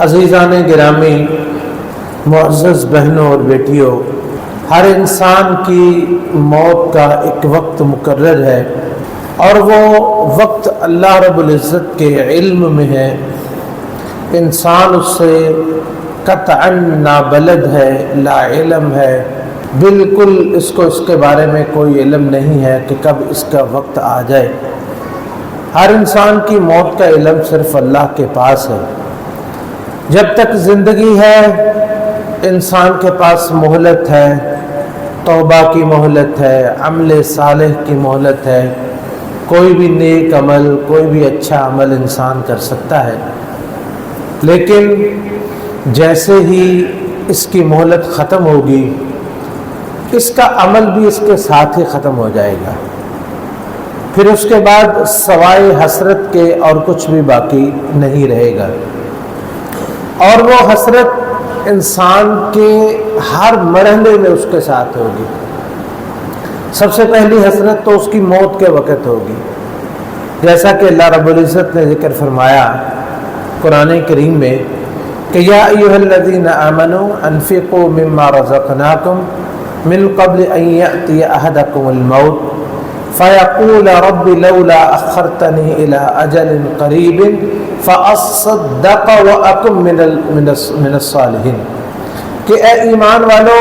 عزیزان گرامی، معزز بہنوں اور بیٹیوں، ہر انسان کی موت کا ایک وقت مقرر ہے اور وہ وقت اللہ رب العزت کے علم میں ہے۔ انسان اس سے قطعاً نابلد ہے، لا علم ہے، بالکل اس کے بارے میں کوئی علم نہیں ہے کہ کب اس کا وقت آ جائے۔ ہر انسان کی موت کا علم صرف اللہ کے پاس ہے۔ جب تک زندگی ہے انسان کے پاس مہلت ہے، توبہ کی مہلت ہے، عمل صالح کی مہلت ہے، کوئی بھی نیک عمل، کوئی بھی اچھا عمل انسان کر سکتا ہے۔ لیکن جیسے ہی اس کی مہلت ختم ہوگی، اس کا عمل بھی اس کے ساتھ ہی ختم ہو جائے گا۔ پھر اس کے بعد سوائے حسرت کے اور کچھ بھی باقی نہیں رہے گا، اور وہ حسرت انسان کے ہر مرحلے میں اس کے ساتھ ہوگی۔ سب سے پہلی حسرت تو اس کی موت کے وقت ہوگی، جیسا کہ اللہ رب العزت نے ذکر فرمایا قرآن کریم میں کہ یا ایھا الذین آمنوا انفقوا مما رزقناکم من قبل ان یأتی احدکم الموت فیقول رب لولا اخرتنی الی اجل قریب فاصدق واکن من الصالحین، کہ اے ایمان والو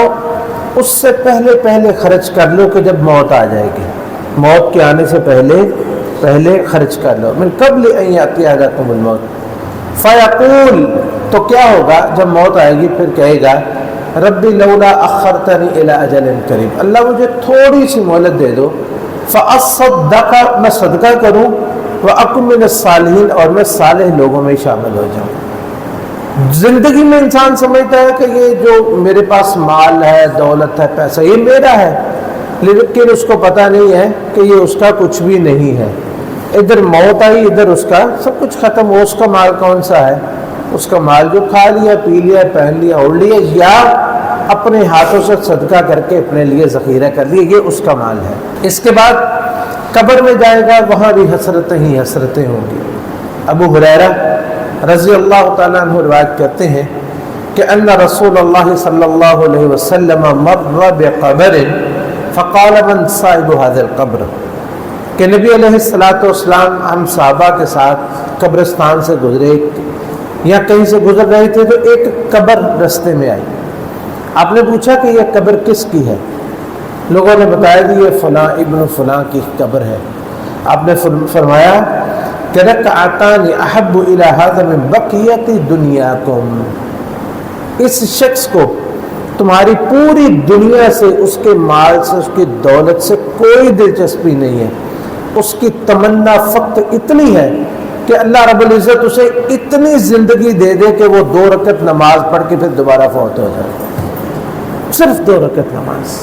اس سے پہلے خرچ کر لو کہ جب موت آ جائے گی، موت کے آنے سے پہلے خرچ کر لو۔ من قبل ان یأتی احدکم الموت، فیقول تو کیا ہوگا جب موت آئے گی، پھر کہے گا ربی لولا اخرتنی الی اجل قریب، اللہ مجھے تھوڑی سی مہلت دے دو، فاصدق میں صدقہ کروں، واکن من الصالحین اور میں صالح لوگوں میں شامل ہو جاؤں۔ زندگی میں انسان سمجھتا ہے کہ یہ جو میرے پاس مال ہے، دولت ہے، پیسہ، یہ میرا ہے، لیکن اس کو پتہ نہیں ہے کہ یہ اس کا کچھ بھی نہیں ہے۔ ادھر موت آئی، ادھر اس کا سب کچھ ختم ہو۔ اس کا مال کون سا ہے؟ اس کا مال جو کھا لیا، پی لیا، پہن لیا، اوڑھ لیا، یا اپنے ہاتھوں سے صدقہ کر کے اپنے لیے ذخیرہ کر لیا، یہ اس کا مال ہے۔ اس کے بعد قبر میں جائے گا، وہاں بھی حسرتیں ہی حسرتیں ہوں گی۔ ابو ہریرہ رضی اللہ تعالیٰ عنہ روایت کرتے ہیں کہ ان رسول اللہ صلی اللہ علیہ وسلم مر بقبر فقال من صاحب هذا القبر، کہ نبی علیہ السلام ہم صحابہ کے ساتھ قبرستان سے گزرے یا کہیں سے گزر رہے تھے تو ایک قبر رستے میں آئی۔ آپ نے پوچھا کہ یہ قبر کس کی ہے؟ لوگوں نے بتایا کہ یہ فلاں ابن فلاں کی قبر ہے۔ آپ نے فرمایا کہ رکعتان احب الی ھذا من بقیۃ دنیاکم، اس شخص کو تمہاری پوری دنیا سے، اس کے مال سے، اس کی دولت سے کوئی دلچسپی نہیں ہے۔ اس کی تمنا فقط اتنی ہے کہ اللہ رب العزت اسے اتنی زندگی دے دے کہ وہ 2 رکعت نماز پڑھ کے پھر دوبارہ فوت ہو جائے، صرف 2 رکعت نماز۔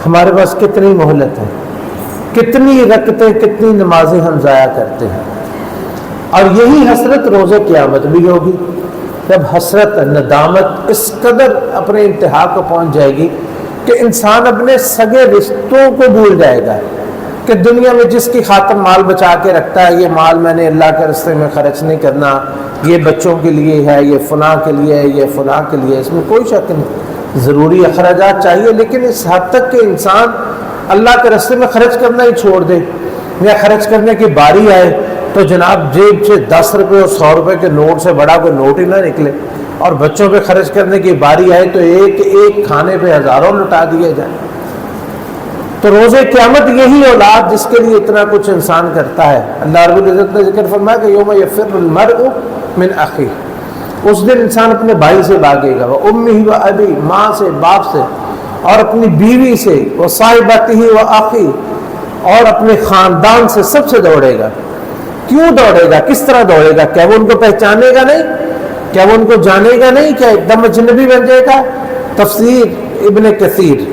ہمارے پاس کتنی مہلت ہے، کتنی رکعتیں، کتنی نمازیں ہم ضائع کرتے ہیں۔ اور یہی حسرت روز قیامت بھی ہوگی، جب حسرت، ندامت اس قدر اپنے انتہا کو پہنچ جائے گی کہ انسان اپنے سگے رشتوں کو بھول جائے گا، کہ دنیا میں جس کی خاطر مال بچا کے رکھتا ہے، یہ مال میں نے اللہ کے راستے میں خرچ نہیں کرنا، یہ بچوں کے لیے ہے، یہ فلاں کے لیے ہے، یہ فلاں کے لیے ہے، اس میں کوئی شک نہیں، ضروری اخراجات چاہیے، لیکن اس حد تک کہ انسان اللہ کے راستے میں خرچ کرنا ہی چھوڑ دے، یا خرچ کرنے کی باری آئے تو جناب جیب سے 10 روپے اور 100 روپے کے نوٹ سے بڑا کوئی نوٹ ہی نہ نکلے، اور بچوں پہ خرچ کرنے کی باری آئے تو ایک کھانے پہ ہزاروں لٹا دیے جائیں۔ تو روز قیامت یہی اولاد جس کے لیے اتنا کچھ انسان کرتا ہے، اللہ رب العزت نے ذکر فرمایا کہ یوم یفر المرء من اخیہ، اس دن انسان اپنے بھائی سے بھاگے گا، وہ امہ و ابی، ماں سے، باپ سے، اور اپنی بیوی سے، وہ صاحبتہ و اخی، اور اپنے خاندان سے، سب سے دوڑے گا۔ کیوں دوڑے گا؟ کس طرح دوڑے گا؟ کیا وہ ان کو پہچانے گا نہیں؟ کیا وہ ان کو جانے گا نہیں؟ کیا ایک دم اجنبی بن جائے گا؟ تفسیر ابن کثیر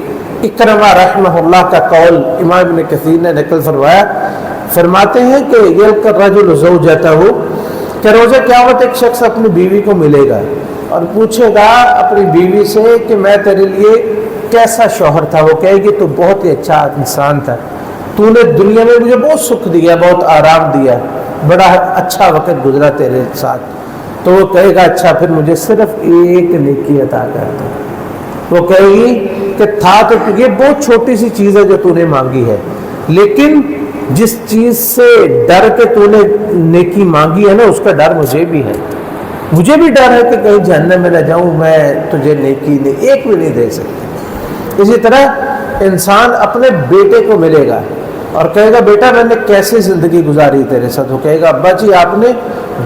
اکرمہ رحمہ اللہ کا قول امام ابن کثیر نے نقل فرمایا، فرماتے ہیں کہ یلقى الرجل زوجتہ، کہ روز قیامت ایک شخص اپنی بیوی کو ملے گا اور پوچھے گا اپنی بیوی سے کہ میں تیرے لیے کیسا شوہر تھا؟ وہ کہے گی تو بہت ہی اچھا انسان تھا، تو نے دنیا میں مجھے بہت سکھ دیا، بہت آرام دیا، بڑا اچھا وقت گزرا تیرے ساتھ۔ تو وہ کہے گا اچھا پھر مجھے صرف ایک نیکی عطا کر دو۔ وہ کہے گی کہ تھا تو یہ بہت چھوٹی سی چیز ہے جو تو نے مانگی ہے، لیکن جس چیز سے ڈر کے تو نے نیکی مانگی ہے نا اس کا ڈر مجھے بھی ہے، مجھے بھی ڈر ہے کہ کہیں جہنم میں نہ جاؤں، میں تجھے نیکی نہیں ایک بھی نہیں دے سکتی۔ اسی طرح انسان اپنے بیٹے کو ملے گا اور کہے گا بیٹا میں نے کیسے زندگی گزاری تیرے ساتھ؟ وہ کہے گا ابا جی آپ نے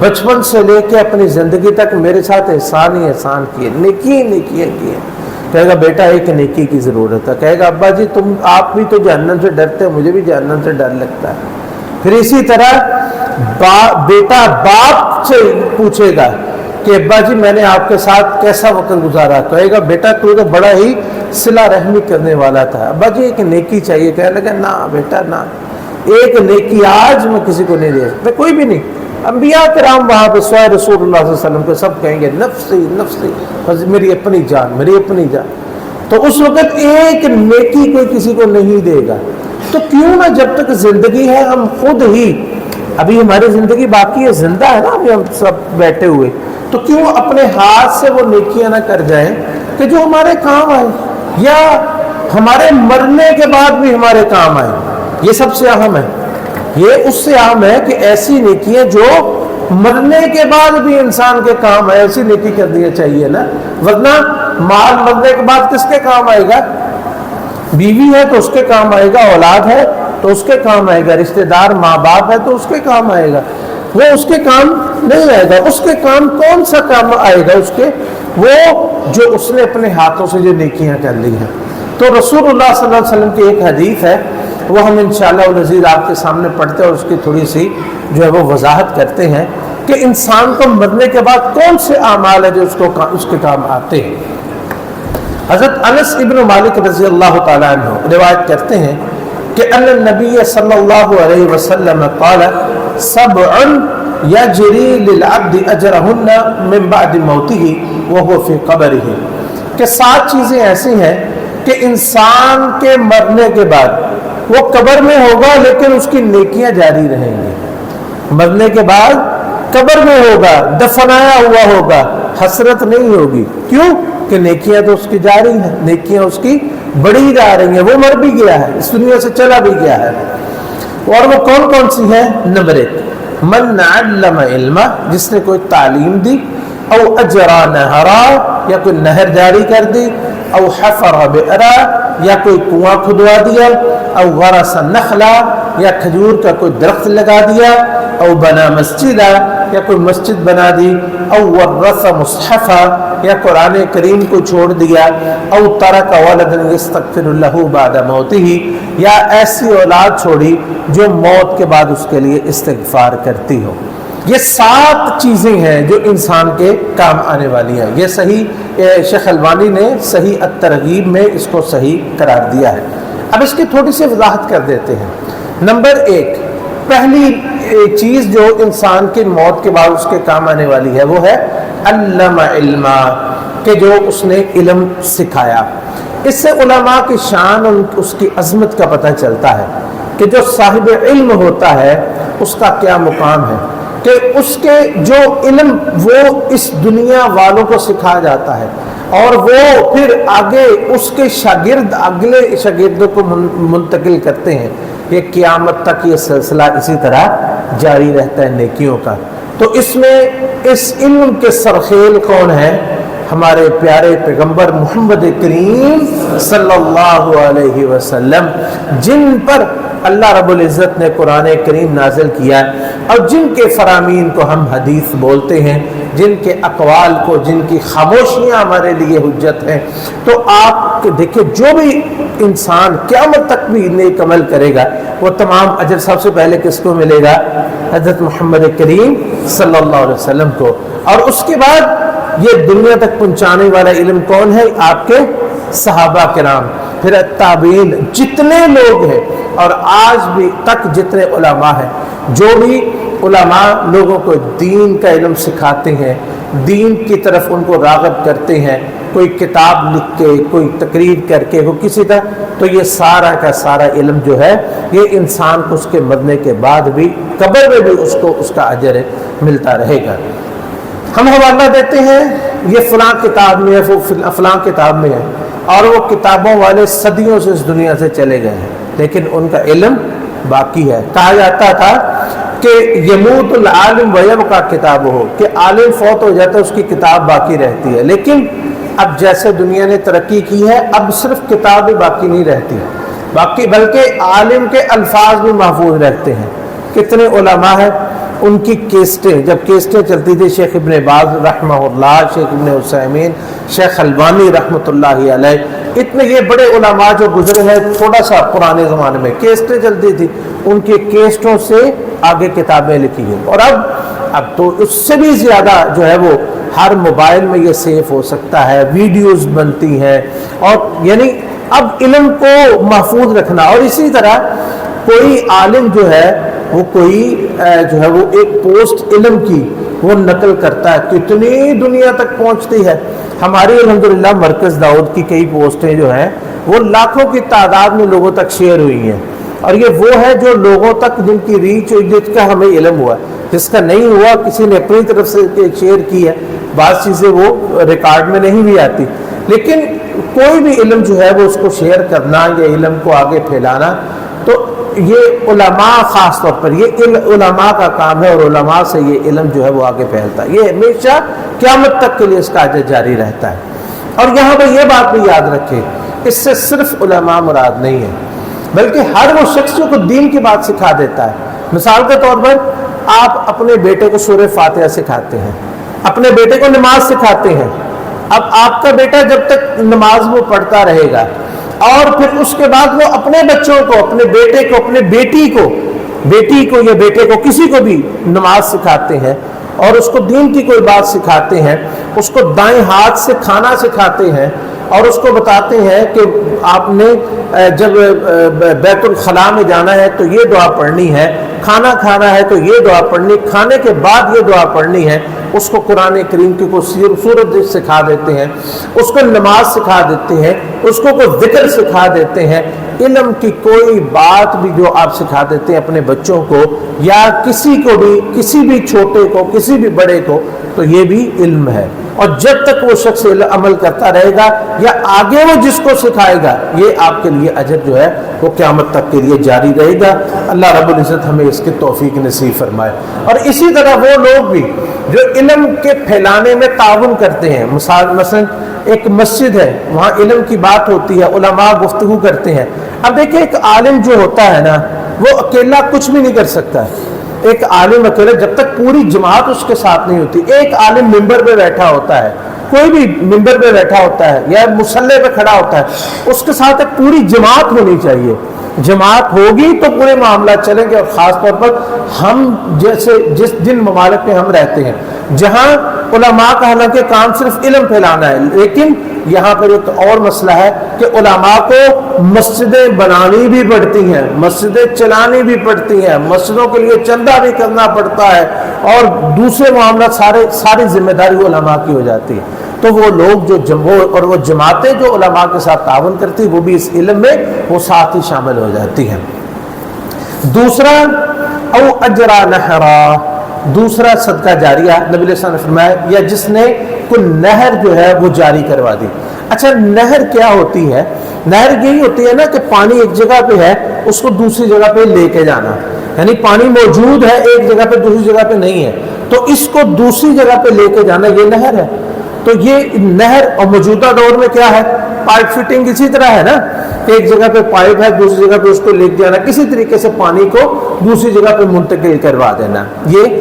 بچپن سے لے کے اپنی زندگی تک میرے ساتھ احسان ہی احسان کیے، نیکی نیکیاں کیے۔ کہے گا بیٹا ایک نیکی کی ضرورت ہے۔ کہے گا ابا جی آپ بھی تو جہنم سے ڈرتے، مجھے بھی جہنم سے ڈر لگتا ہے۔ پھر اسی طرح بیٹا باپ سے پوچھے گا کہ ابا جی میں نے آپ کے ساتھ کیسا وقت گزارا؟ کہے گا بیٹا تو بڑا ہی صلہ رحمی کرنے والا تھا، ابا جی ایک نیکی چاہیے۔ کہنے لگا نہ بیٹا نہ، ایک نیکی آج میں کسی کو نہیں دے سکتا، کوئی بھی نہیں۔ انبیاء کرام وہاں پہ سوائے رسول اللہ صلی اللہ علیہ وسلم کے سب کہیں گے نفسی نفسی، بس میری اپنی جان میری اپنی جان۔ تو اس وقت ایک نیکی کوئی کسی کو نہیں دے گا۔ تو کیوں نہ جب تک زندگی ہے ہم خود ہی، ابھی ہماری زندگی باقی ہے، زندہ ہے نا ابھی ہم سب بیٹھے ہوئے، تو کیوں اپنے ہاتھ سے وہ نیکیاں نہ کر جائیں کہ جو ہمارے کام آئے یا ہمارے مرنے کے بعد بھی ہمارے کام آئے۔ یہ سب سے اہم ہے، یہ اس سے اہم ہے کہ ایسی نیکیاں جو مرنے کے بعد بھی انسان کے کام آئے، ایسی نیکی کر دیا چاہیے نا، ورنہ مال مرنے کے بعد کس کے کام آئے گا؟ بیوی ہے تو اس کے کام آئے گا، اولاد ہے تو اس کے کام آئے گا، رشتہ دار ماں باپ ہے تو اس کے کام آئے گا، وہ اس کے کام نہیں آئے گا۔ اس کے کام کون سا کام آئے گا؟ اس کے وہ جو اس نے اپنے ہاتھوں سے جو نیکیاں کر لی ہیں۔ تو رسول اللہ صلی اللہ علیہ وسلم کی ایک حدیث ہے، وہ ہم انشاءاللہ العزیز آپ کے سامنے پڑھتے ہیں اور اس کی تھوڑی سی جو ہے وہ وضاحت کرتے ہیں کہ انسان کو مرنے کے بعد کون سے اعمال ہیں جو اس کے کام آتے ہیں۔ حضرت انس ابن مالک رضی اللہ تعالیٰ عنہ روایت کرتے ہیں کہ ان النبی صلی اللہ علیہ وسلم قال سبع یجری للعبد اجرہن من بعد موتہ وہو فی قبرہ، کہ 7 چیزیں ایسی ہیں کہ انسان کے مرنے کے بعد وہ قبر میں ہوگا لیکن اس کی نیکیاں جاری رہیں گی۔ مرنے کے بعد قبر میں ہوگا، دفنایا ہوا ہوگا، حسرت نہیں ہوگی۔ کیوں؟ کہ نیکیاں تو اس کی جاری ہیں، نیکیاں اس کی بڑھی جا رہی ہیں، وہ مر بھی گیا ہے، اس دنیا سے چلا بھی گیا ہے۔ اور وہ کون کون سی ہیں؟ نمبر 1 من علم علما، جس نے کوئی تعلیم دی، او اجرا نہرا، یا کوئی نہر جاری کر دی، او حفر بئرا، یا کوئی کنواں کھدوا دیا، او غرس نخلا، یا کھجور کا کوئی درخت لگا دیا، او بنا مسجدا، یا کوئی مسجد بنا دی، او ورث مصحفا، یا قرآن کریم کو چھوڑ دیا، او ترک ولدا یستغفر له بعد موتہ، یا ایسی اولاد چھوڑی جو موت کے بعد اس کے لیے استغفار کرتی ہو۔ یہ 7 چیزیں ہیں جو انسان کے کام آنے والی ہیں۔ یہ صحیح شیخ البانی نے صحیح الترغیب میں اس کو صحیح قرار دیا ہے۔ اب اس کی تھوڑی سی وضاحت کر دیتے ہیں۔ نمبر 1، پہلی چیز جو انسان کی موت کے بعد اس کے کام آنے والی ہے وہ ہے علم علما، کہ جو اس نے علم سکھایا۔ اس سے علماء کی شان اور اس کی عظمت کا پتہ چلتا ہے کہ جو صاحب علم ہوتا ہے اس کا کیا مقام ہے، کہ اس کے جو علم وہ اس دنیا والوں کو سکھایا جاتا ہے اور وہ پھر آگے اس کے شاگرد اگلے شاگردوں کو منتقل کرتے ہیں۔ یہ قیامت تک یہ سلسلہ اسی طرح جاری رہتا ہے نیکیوں کا۔ تو اس میں اس علم کے سرخیل کون ہیں؟ ہمارے پیارے پیغمبر محمد کریم صلی اللہ علیہ وسلم، جن پر اللہ رب العزت نے قرآن کریم نازل کیا ہے اور جن کے فرامین کو ہم حدیث بولتے ہیں، جن کے اقوال کو، جن کی خاموشیاں ہمارے لیے حجت ہیں۔ تو آپ دیکھیں جو بھی انسان قیامت تک بھی نیک عمل کرے گا وہ تمام اجر سب سے پہلے کس کو ملے گا؟ حضرت محمد کریم صلی اللہ علیہ وسلم کو۔ اور اس کے بعد یہ دنیا تک پہنچانے والا علم کون ہے؟ آپ کے صحابہ کرام، پھر تابعین، جتنے لوگ ہیں اور آج بھی تک جتنے علماء ہیں، جو بھی علماء لوگوں کو دین کا علم سکھاتے ہیں، دین کی طرف ان کو راغب کرتے ہیں، کوئی کتاب لکھ کے، کوئی تقریر کر کے، وہ کسی طرح، تو یہ سارا کا سارا علم جو ہے یہ انسان کو اس کے مرنے کے بعد بھی قبر میں بھی اس کو اس کا اجر ملتا رہے گا۔ ہم حوالہ دیتے ہیں یہ فلاں کتاب میں ہے، وہ فلاں کتاب میں ہے، اور وہ کتابوں والے صدیوں سے اس دنیا سے چلے گئے ہیں، لیکن ان کا علم باقی ہے۔ کہا جاتا تھا کہ یموت العالم ویبقى کتابہ، کہ عالم فوت ہو جاتا ہے اس کی کتاب باقی رہتی ہے، لیکن اب جیسے دنیا نے ترقی کی ہے اب صرف کتاب ہی باقی نہیں رہتی باقی، بلکہ عالم کے الفاظ بھی محفوظ رہتے ہیں۔ کتنے علماء ہیں ان کی کیسٹیں، جب کیسٹیں چلتی تھی، شیخ ابن باز رحمہ اللہ، شیخ ابن عثیمین، شیخ البانی رحمۃ اللہ علیہ، اتنے یہ بڑے علماء جو گزرے ہیں تھوڑا سا پرانے زمانے میں، کیسٹیں چلتی تھی، ان کے کیسٹوں سے آگے کتابیں لکھی ہیں، اور اب تو اس سے بھی زیادہ جو ہے وہ ہر موبائل میں یہ سیو ہو سکتا ہے، ویڈیوز بنتی ہیں، اور یعنی اب علم کو محفوظ رکھنا۔ اور اسی طرح کوئی عالم جو ہے وہ کوئی جو ہے وہ ایک پوسٹ علم کی وہ نقل کرتا ہے، کتنی دنیا تک پہنچتی ہے۔ ہماری الحمدللہ مرکز داؤد کی کئی پوسٹیں جو ہیں وہ لاکھوں کی تعداد میں لوگوں تک شیئر ہوئی ہیں، اور یہ وہ ہے جو لوگوں تک جن کی ریچ ہوئی، جس کا ہمیں علم ہوا، جس کا نہیں ہوا کسی نے اپنی طرف سے شیئر کی ہے، بعض چیزیں وہ ریکارڈ میں نہیں بھی آتی، لیکن کوئی بھی علم جو ہے وہ اس کو شیئر کرنا یا علم کو آگے پھیلانا، تو یہ علماء خاص طور پر یہ علماء کا کام ہے، اور علماء سے یہ علم جو ہے وہ آگے پھیلتا ہے، یہ ہمیشہ قیامت تک کے لیے اس کا اجر جاری رہتا ہے۔ اور یہاں پہ یہ بات بھی یاد رکھیں، اس سے صرف علماء مراد نہیں ہے، بلکہ ہر وہ شخص جو کو دین کی بات سکھا دیتا ہے۔ مثال کے طور پر آپ اپنے بیٹے کو سورہ فاتحہ سکھاتے ہیں، اپنے بیٹے کو نماز سکھاتے ہیں، اب آپ کا بیٹا جب تک نماز وہ پڑھتا رہے گا، اور پھر اس کے بعد وہ اپنے بچوں کو، اپنے بیٹے کو، اپنے بیٹی کو یا بیٹے کو، کسی کو بھی نماز سکھاتے ہیں اور اس کو دین کی کوئی بات سکھاتے ہیں، اس کو دائیں ہاتھ سے کھانا سکھاتے ہیں، اور اس کو بتاتے ہیں کہ آپ نے جب بیت الخلاء میں جانا ہے تو یہ دعا پڑھنی ہے، کھانا کھانا ہے تو یہ دعا پڑھنی، کھانے کے بعد یہ دعا پڑھنی ہے، اس کو قرآن کریم کی کوئی سورت سکھا دیتے ہیں، اس کو نماز سکھا دیتے ہیں، اس کو کوئی ذکر سکھا دیتے ہیں۔ علم کی کوئی بات بھی جو آپ سکھا دیتے ہیں اپنے بچوں کو یا کسی کو بھی، کسی بھی چھوٹے کو، کسی بھی بڑے کو، تو یہ بھی علم ہے، اور جب تک وہ شخص عمل کرتا رہے گا یا آگے وہ جس کو سکھائے گا، یہ آپ کے لیے اجر جو ہے وہ قیامت تک کے لیے جاری رہے گا۔ اللہ رب العزت ہمیں اس کی توفیق نصیب فرمائے۔ اور اسی طرح وہ لوگ بھی جو علم کے پھیلانے میں تعاون کرتے ہیں، مثلا ایک مسجد ہے، وہاں علم کی بات ہوتی ہے، علماء گفتگو کرتے ہیں۔ اب دیکھیں ایک عالم جو ہوتا ہے نا، وہ اکیلا کچھ بھی نہیں کر سکتا ہے۔ ایک عالم اکیلا، جب تک پوری جماعت اس کے ساتھ نہیں ہوتی، ایک عالم ممبر پہ بیٹھا ہوتا ہے، کوئی بھی ممبر پہ بیٹھا ہوتا ہے یا مصلی پہ کھڑا ہوتا ہے، اس کے ساتھ ایک پوری جماعت ہونی چاہیے۔ جماعت ہوگی تو پورے معاملات چلیں گے۔ اور خاص طور پر ہم جیسے جن ممالک میں ہم رہتے ہیں، جہاں علماء کا حالانکہ کام صرف علم پھیلانا ہے، لیکن یہاں پر ایک اور مسئلہ ہے کہ علماء کو مسجدیں بنانی بھی پڑتی ہیں، مسجدیں چلانی بھی پڑتی ہیں، مسجدوں کے لیے چندہ بھی کرنا پڑتا ہے، اور دوسرے معاملات ساری ذمہ داری علماء کی ہو جاتی ہے۔ تو وہ لوگ جو اور وہ جماعتیں جو علماء کے ساتھ تعاون کرتی، وہ بھی اس علم میں وہ ساتھ ہی شامل ہو جاتی ہیں۔ دوسرا او اجرا نہرا، دوسرا صدقہ جاریہ، نبی علیہ السلام نے فرمایا، یا جس نے کوئی نہر جو ہے وہ جاری کروا دی۔ اچھا نہر کیا ہوتی ہے؟ نہر یہی ہوتی ہے نا کہ پانی ایک جگہ پہ ہے، اس کو دوسری جگہ پہ لے کے جانا، یعنی پانی موجود ہے ایک جگہ پہ، دوسری جگہ پہ نہیں ہے، تو اس کو دوسری جگہ پہ لے کے جانا، یہ نہر ہے۔ تو یہ نہر اور موجودہ دور میں کیا ہے؟ پائپ فٹنگ اسی طرح ہے نا، کہ ایک جگہ پہ پائپ ہے، دوسری جگہ پہ اس کو لے جانا، کسی طریقے سے پانی کو دوسری جگہ پہ منتقل کروا دینا، یہ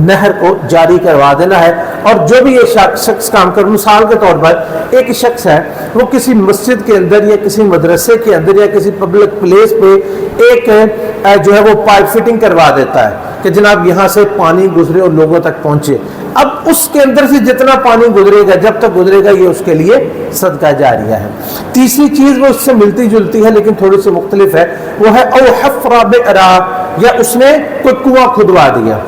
نہر کو جاری کروا دینا ہے۔ اور جو بھی یہ شخص کام کر، مثال کے طور پر ایک شخص ہے، وہ کسی مسجد کے اندر یا کسی مدرسے کے اندر یا کسی پبلک پلیس پہ ایک جو ہے وہ پائپ فٹنگ کروا دیتا ہے کہ جناب یہاں سے پانی گزرے اور لوگوں تک پہنچے۔ اب اس کے اندر سے جتنا پانی گزرے گا، جب تک گزرے گا، یہ اس کے لیے صدقہ جاریہ ہے۔ تیسری چیز وہ اس سے ملتی جلتی ہے لیکن تھوڑی سی مختلف ہے، وہ ہے او حفر بئرا، یا اس نے کوئی کنواں کھدوا دیا۔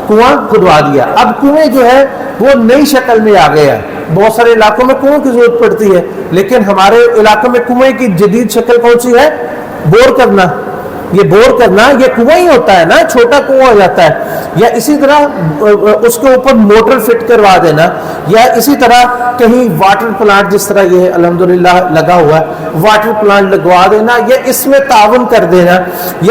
اب کنویں جو ہے وہ نئی شکل میں آ گیا ہے، بہت سارے علاقوں میں کنویں کی ضرورت پڑتی ہے، لیکن ہمارے علاقے میں کنویں کی جدید شکل کون سی ہے؟ بور کرنا، یہ بور کرنا یہ کنواں ہی ہوتا ہے نا، چھوٹا کنواں ہو جاتا ہے، یا اسی طرح اس کے اوپر موٹر فٹ کروا دینا، یا اسی طرح کہیں واٹر پلانٹ جس طرح یہ الحمدللہ لگا ہوا ہے واٹر پلانٹ لگوا دینا، یا اس میں تعاون کر دینا،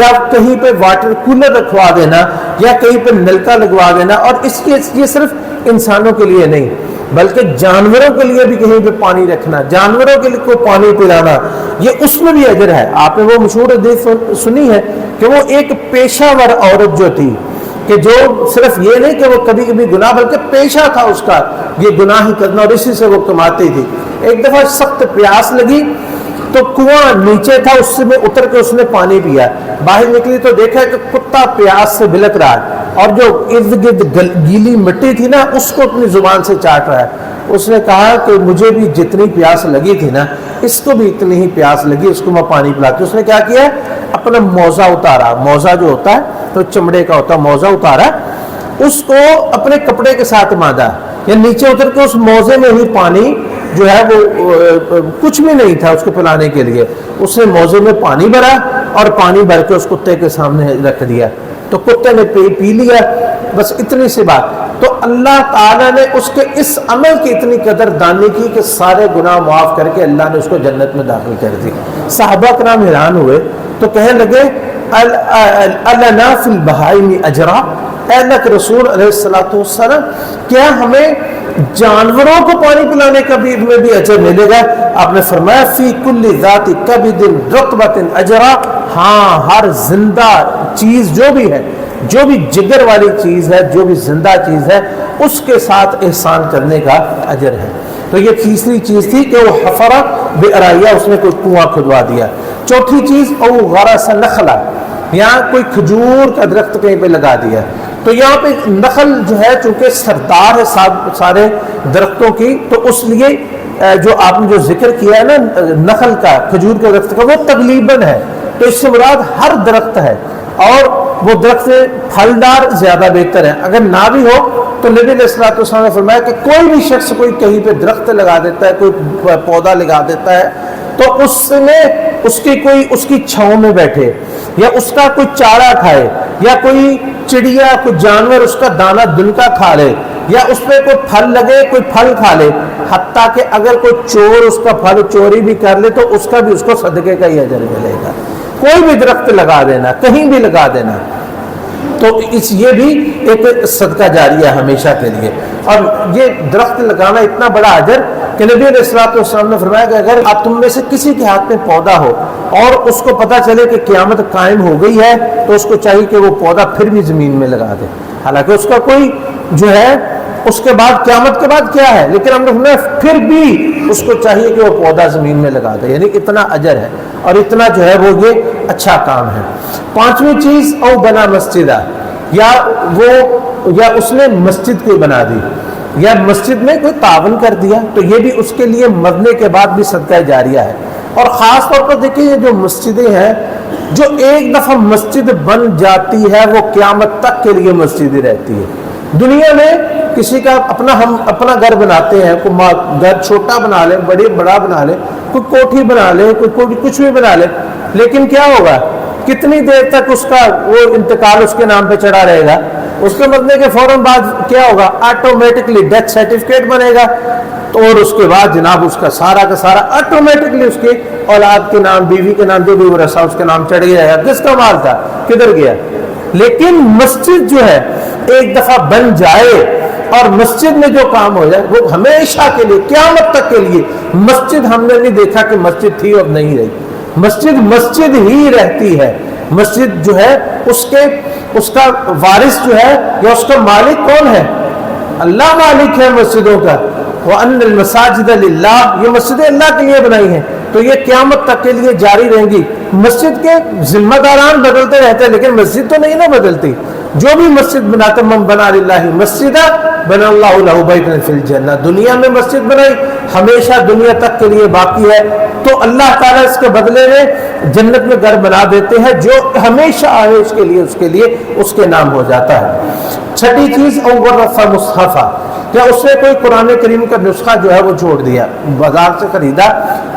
یا کہیں پہ واٹر کولر رکھوا دینا، یا کہیں پہ نلکا لگوا دینا. اور اس کے یہ صرف انسانوں کے لیے نہیں بلکہ جانوروں کے لیے بھی کہیں پہ پانی رکھنا، جانوروں کے لیے کو پانی پلانا، یہ اس میں بھی اجر ہے. آپ نے وہ مشہور حدیث سنی ہے کہ وہ ایک پیشہ ور عورت جو تھی کہ جو صرف یہ نہیں کہ وہ کبھی کبھی گناہ بلکہ پیشہ تھا اس کا یہ گناہ ہی کرنا اور اسی سے وہ کماتی تھی. ایک دفعہ سخت پیاس لگی تو کنواں نیچے تھا، اس سے میں اتر کے اس نے پانی پیا، باہر نکلی تو دیکھا کہ کتا پیاس سے بلک رہا ہے اور جو ارد گرد گیلی مٹی تھی نا اس کو اپنی زبان سے چاٹ رہا ہے. اس نے کہا کہ مجھے بھی جتنی پیاس لگی تھی نا اس کو بھی اتنی ہی پیاس لگی، اس کو میں پانی پلاتی. اس نے کیا کیا، اپنا موزہ اتارا، موزہ جو ہوتا ہے تو چمڑے کا ہوتا ہے، موزہ اتارا، اس کو اپنے کپڑے کے ساتھ باندھا، یا نیچے اتر کے اس موزے میں ہی پانی جو ہے وہ کچھ بھی نہیں تھا اس کو پلانے کے لیے، اس نے موزے میں پانی بھرا اور پانی بھر کے اس کتے کے سامنے رکھ دیا تو کتے نے پی لیا. بس اتنی سی بات. تو اللہ تعالیٰ نے اس کے اس عمل کی اتنی قدر دانی کی کہ سارے گناہ معاف کر کے اللہ نے اس کو جنت میں داخل کر دی. صحابہ کرام حیران ہوئے تو کہنے لگے النا فی البہائم اجرا، اے اللہ کے رسول علیہ الصلوۃ والسلام کیا ہمیں جانوروں کو پانی پلانے کا بھی میں بھی اجر ملے گا؟ آپ نے فرمایا فی کل ذات کبد رطبۃ اجرا، ہاں ہر زندہ چیز جو بھی ہے، جو بھی جگر والی چیز ہے، جو بھی زندہ چیز ہے اس کے ساتھ احسان کرنے کا اجر ہے. تو یہ تیسری چیز تھی کہ وہ حفرہ بئرایہ، اس نے کوئی کنواں کھدوا دیا. چوتھی چیز او غرس نخلا، یہاں کوئی کھجور کا درخت کہیں پہ لگا دیا. تو یہاں پہ نخل جو ہے چونکہ سردار ہے سارے درختوں کی، تو اس لیے جو آپ نے جو ذکر کیا ہے نا نخل کا، کھجور کے درخت کا، وہ تغلیباً ہے. تو اس سے مراد ہر درخت ہے اور وہ درخت پھلدار زیادہ بہتر ہے. اگر نہ بھی ہو تو نبی علیہ الصلوۃ والسلام نے فرمایا کہ کوئی بھی شخص کوئی کہیں پہ درخت لگا دیتا ہے، کوئی پودا لگا دیتا ہے تو اس میں اس کی چھاؤں میں بیٹھے، یا اس کا کوئی چارہ کھائے، یا کوئی چڑیا کوئی جانور اس کا دانہ دن کا کھا لے، یا اس پہ کوئی پھل لگے کوئی پھل کھا لے، حتیٰ کہ اگر کوئی چور اس کا پھل چوری بھی کر لے تو اس کا بھی اس کو صدقے کا ہی اجر ملے گا. کوئی بھی درخت لگا دینا، کہیں بھی لگا دینا، تو یہ بھی ایک صدقہ جاریہ ہمیشہ کے لیے. اور یہ درخت لگانا اتنا بڑا اجر کہ نبی علیہ الصلوۃ والسلام نے فرمایا کہ اگر آپ تم میں سے کسی کے ہاتھ میں پودا ہو اور اس کو پتہ چلے کہ قیامت قائم ہو گئی ہے تو اس کو چاہیے کہ وہ پودا پھر بھی زمین میں لگا دے، حالانکہ اس کا کوئی جو ہے اس کے بعد قیامت کے بعد کیا ہے، لیکن ہم نے فرمایا پھر بھی اس کو چاہیے کہ وہ پودا زمین میں لگا دے. یعنی اتنا اجر ہے اور اتنا جو ہے وہ یہ اچھا کام ہے. پانچویں چیز او بنا مسجدہ، یا اس نے مسجد کوئی بنا دی یا مسجد میں کوئی تعاون کر دیا، تو یہ بھی اس کے لیے مرنے کے بعد بھی صدقہ جاریہ ہے. اور خاص طور پر دیکھیں یہ جو مسجدیں ہیں، جو ایک دفعہ مسجد بن جاتی ہے وہ قیامت تک کے لیے مسجد ہی رہتی ہے. دنیا میں کسی کا ہم اپنا گھر بناتے ہیں، کوئی گھر چھوٹا بنا لے، بڑا بنا لے، کوئی کوٹھی بنا لے، کوئی کچھ بھی بنا لے، لیکن کیا ہوگا، کتنی دیر تک اس کا وہ انتقال اس کے نام پہ چڑھا رہے گا؟ اس کے مرنے کے فوراً بعد کیا ہوگا، آٹومیٹکلی ڈیتھ سرٹیفکیٹ بنے گا، تو اور اس کے بعد جناب اس کا سارا آٹومیٹکلی اس کے اولاد کے نام، بیوی کے نام، جو بھی ورثہ اس کے نام چڑھ گیا. کس کا مال تھا، کدھر گیا؟ لیکن مسجد جو ہے ایک دفعہ بن جائے اور مسجد میں جو کام ہو جائے وہ ہمیشہ کے لیے قیامت تک کے لیے. مسجد ہم نے نہیں دیکھا کہ مسجد تھی اور نہیں رہی، مسجد ہی رہتی ہے. مسجد جو ہے اس کا وارث جو ہے یا اس کا مالک کون ہے؟ اللہ مالک ہے مسجدوں کا. وَأَنَّ الْمَسَاجِدَ لِلَّهِ، یہ مسجدیں اللہ کے لیے بنائی ہیں تو یہ قیامت تک کے لیے جاری رہیں گی. مسجد کے ذمہ داران بدلتے رہتے ہیں لیکن مسجد تو نہیں نہ بدلتی. جو بھی مسجد بناتے من بنا للہ مسجدہ بنا اللہ لہ بیتا فی الجنہ، دنیا میں مسجد بنائی ہمیشہ دنیا تک کے لیے باقی ہے، تو اللہ تعالیٰ اس کے بدلے میں جنت میں گھر بنا دیتے ہیں جو ہمیشہ اس کے لیے اس کے نام ہو جاتا ہے. چھٹی چیز او ورث مصحفہ، کیا اس نے کوئی قرآن کریم کا نسخہ جو ہے وہ چھوڑ دیا، بازار سے خریدا،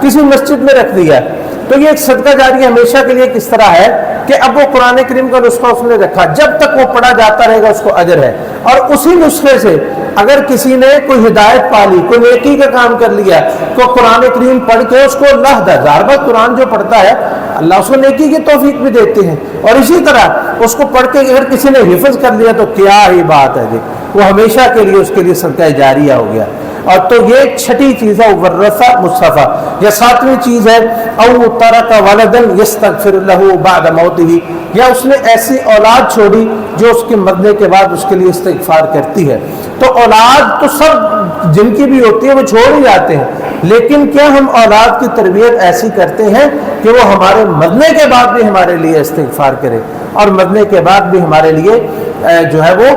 کسی مسجد میں رکھ دیا. تو یہ ایک صدقہ جاری ہمیشہ کے لیے کس طرح ہے کہ اب وہ قرآن کریم کا نسخہ اس نے رکھا، جب تک وہ پڑھا جاتا رہے گا اس کو اجر ہے، اور اسی نسخے سے اگر کسی نے کوئی ہدایت پا لی، کوئی نیکی کا کام کر لیا، تو قرآن کریم پڑھ کے اس کو اللہ 10,000 بار قرآن جو پڑھتا ہے اللہ اس کو نیکی کی توفیق بھی دیتے ہیں، اور اسی طرح اس کو پڑھ کے اگر کسی نے حفظ کر لیا تو کیا ہی بات ہے جی، وہ ہمیشہ کے لیے اس کے لیے صدقہ جاریہ ہو گیا۔ اور تو یہ چھٹی چیز ہے ورثہ مصطفیٰ۔ یا ساتویں چیز ہے او ترک ولدا یستغفر له بعد موته، یا اس نے ایسی اولاد چھوڑی جو اس کے مرنے کے بعد اس کے لیے استغفار کرتی ہے۔ تو اولاد تو سب جن کی بھی ہوتی ہے وہ چھوڑ ہی جاتے ہیں، لیکن کیا ہم اولاد کی تربیت ایسی کرتے ہیں کہ وہ ہمارے مرنے کے بعد بھی ہمارے لیے استغفار کرے، اور مرنے کے بعد بھی ہمارے لیے جو ہے وہ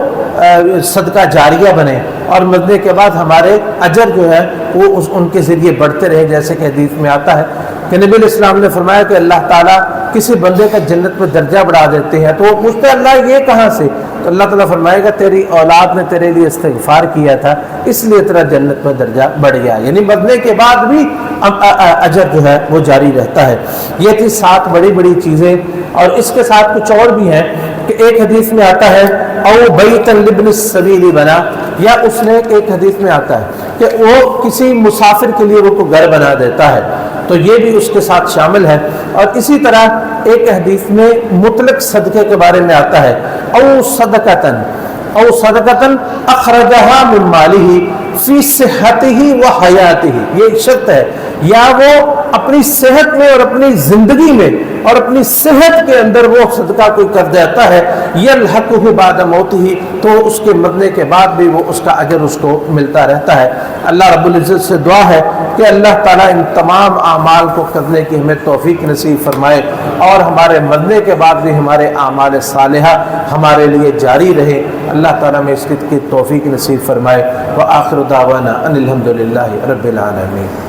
صدقہ جاریہ بنے، اور مرنے کے بعد ہمارے اجر جو ہے وہ ان کے ذریعے بڑھتے رہے، جیسے کہ حدیث میں آتا ہے کہ نبی علیہ السلام نے فرمایا کہ اللہ تعالیٰ کسی بندے کا جنت میں درجہ بڑھا دیتے ہیں، تو وہ پوچھتے ہیں اللہ یہ کہاں سے؟ تو اللہ تعالیٰ فرمائے گا تیری اولاد نے تیرے لیے استغفار کیا تھا اس لیے تیرا جنت میں درجہ بڑھ گیا، یعنی مرنے کے بعد بھی اجر جو ہے وہ جاری رہتا ہے۔ یہ تھی 7 بڑی بڑی چیزیں، اور اس کے ساتھ کچھ اور بھی ہیں کہ ایک حدیث میں آتا ہے او بیتا لابن السبیل بنا، یا اس نے ایک حدیث میں آتا ہے کہ وہ کسی مسافر کے لیے وہ کو گھر بنا دیتا ہے، تو یہ بھی اس کے ساتھ شامل ہے۔ اور اسی طرح ایک حدیث میں مطلق صدقے کے بارے میں آتا ہے او صدقتن اخرجہا من مالہ فی صحتہ و حیاتہ، یہ شرط ہے، یا وہ اپنی صحت میں اور اپنی زندگی میں اور اپنی صحت کے اندر وہ صدقہ کوئی کر دیتا ہے یلحقہ بعد موتہ، تو اس کے مرنے کے بعد بھی وہ اس کا اجر اس کو ملتا رہتا ہے۔ اللہ رب العزت سے دعا ہے کہ اللہ تعالیٰ ان تمام اعمال کو کرنے کی ہمیں توفیق نصیب فرمائے، اور ہمارے مرنے کے بعد بھی ہمارے اعمال صالحہ ہمارے لیے جاری رہے، اللہ تعالیٰ میں اس کی توفیق نصیب فرمائے۔ وآخر دعوانا ان الحمد للہ رب العالمین۔